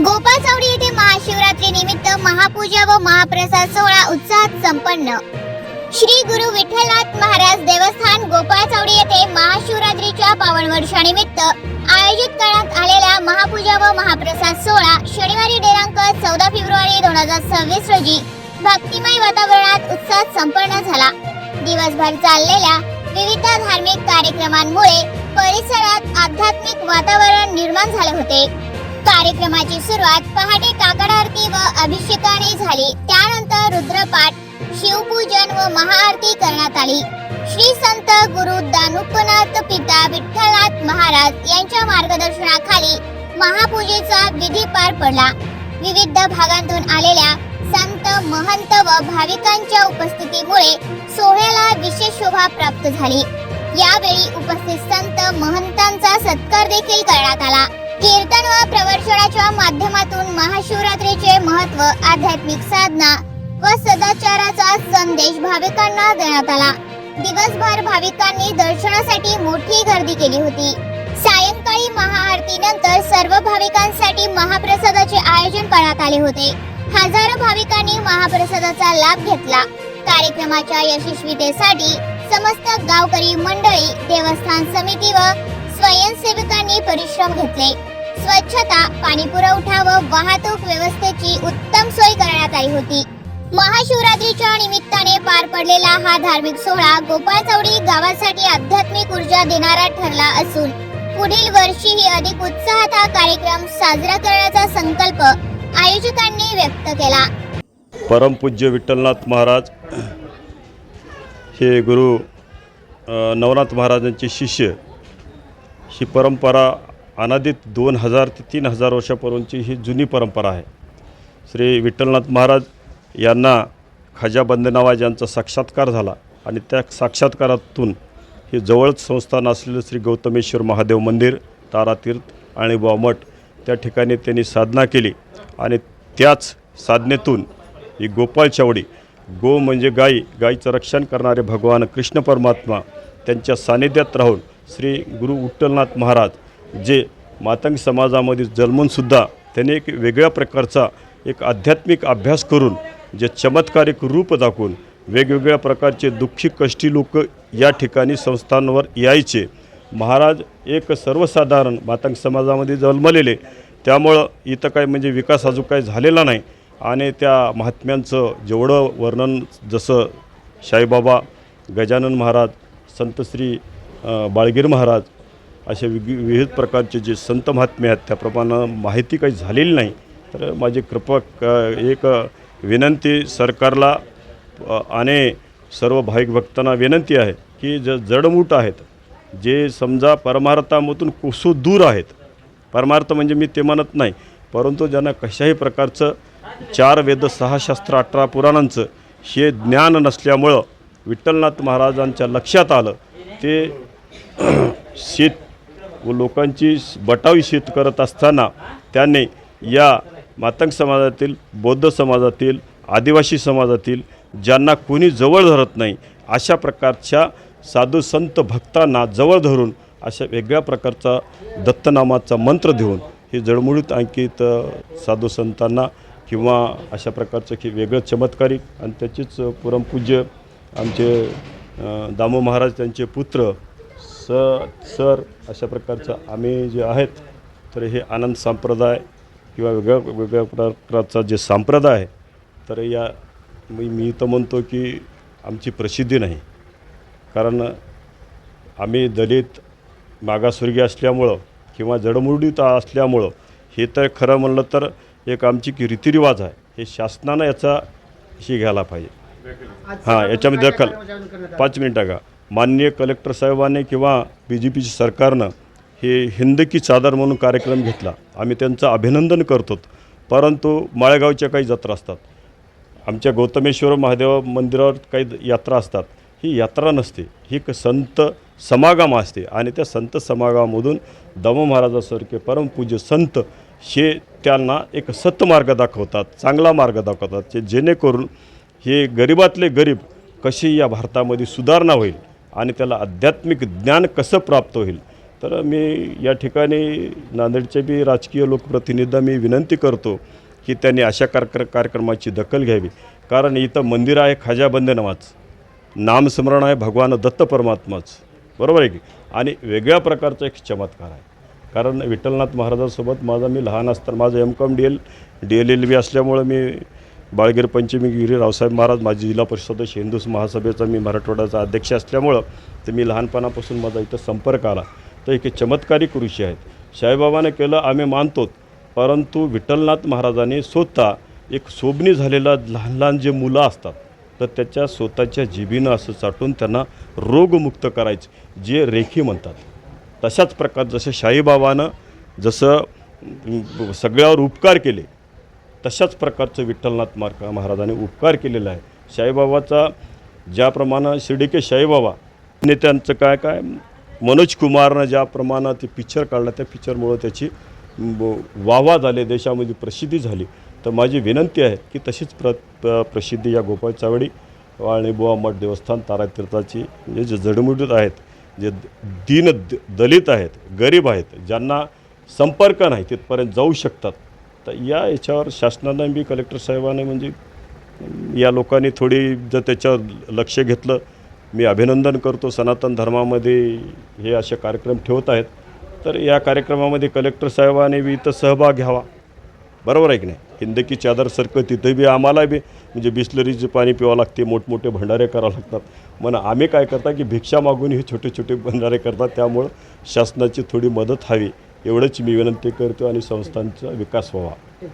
गोपाळ चावडी येथे महाशिवरात्री निमित्त महापूजा व महाप्रसाद सोहळा उत्साहात संपन्न। श्री गुरु विठ्ठलनाथ महाराज देवस्थान गोपाळ चावडी येथे महाशिवरात्रीच्या पावन वर्षानिमित्त आयोजित करण्यात आलेल्या महापूजा व महाप्रसाद सोहळा शनिवारी दिनांक 14 फेब्रुवारी 2026 रोजी भक्तिमय वातावरणात उत्साहात संपन्न झाला। दिवसभर चाललेल्या विविध धार्मिक कार्यक्रमांमुळे परिसरात आध्यात्मिक वातावरण निर्माण झाले होते। कार्यक्रमाची सुरुवात पहाटे काकड आरती व अभिषेकाने झाली। त्यानंतर रुद्रपाठ, शिवपूजन व महाआरती करण्यात आली। श्री संत गुरु दानुपनाथ पिता विठ्ठलनाथ महाराज यांच्या मार्गदर्शनाखाली महापूजेचा विधी पार पडला। विविध भागांतून आलेल्या संत, महंत व भाविकांच्या उपस्थितीमुळे सोहळ्याला विशेष शोभा प्राप्त झाली। यावेळी उपस्थित संत महंतांचा सत्कार देखील करण्यात आला। कीर्तन व प्रवचनाच्या माध्यमातून महाशिवरात्रीचे महत्त्व, आध्यात्मिक साधना व सदाचाराचा संदेश भाविकांना देण्यात आला। दिवसभर भाविकांनी दर्शनासाठी मोठी गर्दी केली होती। सायंकाळी महाआरतीनंतर सर्व भाविकांसाठी महाप्रसादाचे आयोजन करण्यात आले होते। हजारो भाविकांनी महाप्रसादाचा लाभ घेतला। कार्यक्रमाच्या यशस्वीतेसाठी समस्त गावकरी मंडळी, देवस्थान समिती व स्वयंसेवकांनी परिश्रम घेतले। स्वच्छता, पाणी पुरवठा व वाहतूक व्यवस्थेची उत्तम सोय करण्यात आली होती। महाशिवरात्रीच्या निमित्ताने पार पडलेला हा धार्मिक सोहळा गोपाळ चावडी गावासाठी आध्यात्मिक ऊर्जा देणारा ठरला असून पुढील वर्षीही अधिक उत्साहात हा कार्यक्रम साजरा करण्याचा संकल्प आयोजकांनी व्यक्त केला। परमपूज्य विठ्ठलनाथ महाराज हे गुरु नवनाथ महाराजांचे शिष्य। ही परंपरा अनादित 2000 ते 3000 वर्षापूर्वीची ही जुनी परंपरा आहे। श्री विठ्ठलनाथ महाराज यांना खजाबंदनावाज यांचा साक्षात्कार झाला आणि त्या साक्षात्कारातून हे जवळच संस्थान असलेलं श्री गौतमेश्वर महादेव मंदिर, तारातीर्थ आणि वामठ त्या ठिकाणी त्यांनी साधना केली आणि त्याच साधनेतून ही गोपाळ चावडी, गो म्हणजे गाई, गाईचं रक्षण करणारे भगवान कृष्ण परमात्मा त्यांच्या सानिध्यात राहून श्री गुरु विठ्ठलनाथ महाराज जे मातंग समाजामध्ये जन्मूनसुद्धा त्यांनी एक वेगळ्या प्रकारचा एक आध्यात्मिक अभ्यास करून जे चमत्कारिक रूप दाखवून वेगवेगळ्या प्रकारचे दुःखी कष्टी लोक या ठिकाणी संस्थांवर यायचे। महाराज एक सर्वसाधारण मातंग समाजामध्ये जन्मलेले, त्यामुळं इथं काय म्हणजे विकास अजून काही झालेला नाही आणि त्या महात्म्यांचं जेवढं वर्णन, जसं साईबाबा, गजानन महाराज, संत श्री बाळगीर महाराज असे विविध प्रकारचे जे संत महात्मे आहेत त्याप्रमाणे माहिती काही झालेली नाही। तर माझी कृपा एक विनंती सरकारला आणि सर्व भाविक भक्तांना विनंती आहे की जडमूट आहेत, जे समजा परमार्थामधून कोसो दूर आहेत, परमार्थ म्हणजे मी ते म्हणत नाही, परंतु ज्यांना कशाही प्रकारचं 4 वेद 6 शास्त्र 18 पुराणांचं हे ज्ञान नसल्यामुळं विठ्ठलनाथ महाराजांच्या लक्षात आलं ते शेत व लोकांची बटावी शेत करत असताना त्यांनी या मातंग समाजातील, बौद्ध समाजातील, आदिवासी समाजातील ज्यांना कोणी जवळ धरत नाही अशा प्रकारच्या साधू संत भक्तांना जवळ धरून अशा वेगळ्या प्रकारचा दत्तनामाचा मंत्र देऊन हे जडमुडीत अंकित साधू संतांना किंवा अशा प्रकारचं की वेगळं चमत्कारिक आणि त्याचेच परमपूज्य आमचे दामो महाराज त्यांचे पुत्र सर अशा प्रकारचं आम्ही जे आहेत, तर हे आनंद संप्रदाय किंवा वेगळ्या प्रकारचा जे संप्रदाय आहे, तर या मी तर म्हणतो की आमची प्रसिद्धी नाही, कारण आम्ही दलित मागासवर्गीय असल्यामुळं किंवा जडमुडीत असल्यामुळं हे तर खरं म्हणलं तर एक आमची की रीतिरिवाज आहे, हे शासनानं याचा घ्यायला पाहिजे। हां, याच्यामध्ये दखल 5 मिनिटं का माननीय कलेक्टर साहेबांनी किंवा BJP सरकारनं हे हिंद की चादर म्हणून कार्यक्रम घेतला, आम्ही त्यांचं अभिनंदन करतो। परंतु माळेगावच्या काही जत्रा असतात, आमच्या गौतमेश्वर महादेव मंदिरावर काही यात्रा असतात, ही यात्रा नसते, ही एक संत समागम असते आणि त्या संत समागमामधून दामो महाराजासारखे परमपूज्य संत हे त्यांना एक सत्मार्ग दाखवतात, चांगला मार्ग दाखवतात, जेणेकरून हे गरिबातले गरीब कशी या भारतामध्ये सुधारणा होईल आणि त्याला आध्यात्मिक ज्ञान कसं प्राप्त होईल तर मी या ठिकाणी नांदेडचे बी राजकीय लोकप्रतिनिधी मी विनंती करतो की त्यांनी अशा कार्यक्रमाची दखल घ्यावी. कारण इथं मंदिर आहे खाजाबंदे नावाचं, नामस्मरण आहे भगवान दत्त परमात्माचं, बरोबर आहे की. आणि वेगळ्या प्रकारचा एक चमत्कार आहे. कारण विठ्ठलनाथ महाराजांसोबत मी लहान असताना माझं MCOM DLLB असल्यामुळं मी बाळगीर पंचमीगिरी रावसाहेब महाराज माझी जिल्हा परिषद सदस्य हिंदू महासभेचा मी मराठवाड्याचा अध्यक्ष असल्यामुळं तर मी लहानपणापासून माझा इथं संपर्क आला. तर एक चमत्कारिक ऋषी आहेत. साईबाबाने केलं आम्ही मानतो, परंतु विठ्ठलनाथ महाराजांनी स्वतः एक सोबणी झालेला लहान लहान जे मुलं असतात तर त्याच्या स्वतःच्या जिभीनं असं चाटून त्यांना रोगमुक्त करायचे, जे रेखी म्हणतात. तशाच प्रकार जसं साईबाबानं जसं सगळ्यावर उपकार केले तशाच प्रकारचं विठ्ठलनाथ महाराजांनी उपकार केलेला आहे. साईबाबाचा ज्याप्रमाणे शिर्डीके साईबाबा नेत्यांचं काय मनोज कुमारनं ज्याप्रमाणे ते पिक्चर काढलं त्या पिक्चरमुळं त्याची वाहवा झाले, देशामध्ये प्रसिद्धी झाली. तर माझी विनंती आहे की तशीच प्रसिद्धी या गोपाळ चावडी आणि बुवा मठ देवस्थान तारातीर्थाची जे जडमुडीत आहेत, जे दलित आहेत, गरीब आहेत, ज्यांना संपर्क नाही तिथपर्यंत जाऊ शकतात. तर याच्यावर शासनानं बी कलेक्टर साहेबांनी म्हणजे या लोकांनी थोडी जर त्याच्यावर लक्ष घेतलं, मी अभिनंदन करतो. सनातन धर्मामध्ये हे असे कार्यक्रम ठेवत आहेत तर या कार्यक्रमामध्ये कलेक्टर साहेबांनी बी इथं सहभाग घ्यावा, बरोबर आहे की नाही. हिंदकी चादरसारखं तिथं बी आम्हाला बी म्हणजे बिस्लरीचे पाणी प्यावं लागते, मोठमोठे भंडारे करावं लागतात. म्हणून आम्ही काय करता की भिक्षा मागून हे छोटे छोटे भंडारे करतात. त्यामुळं शासनाची थोडी मदत हवी एवढंच मी विनंती करतो आणि संस्थांचा विकास व्हावा.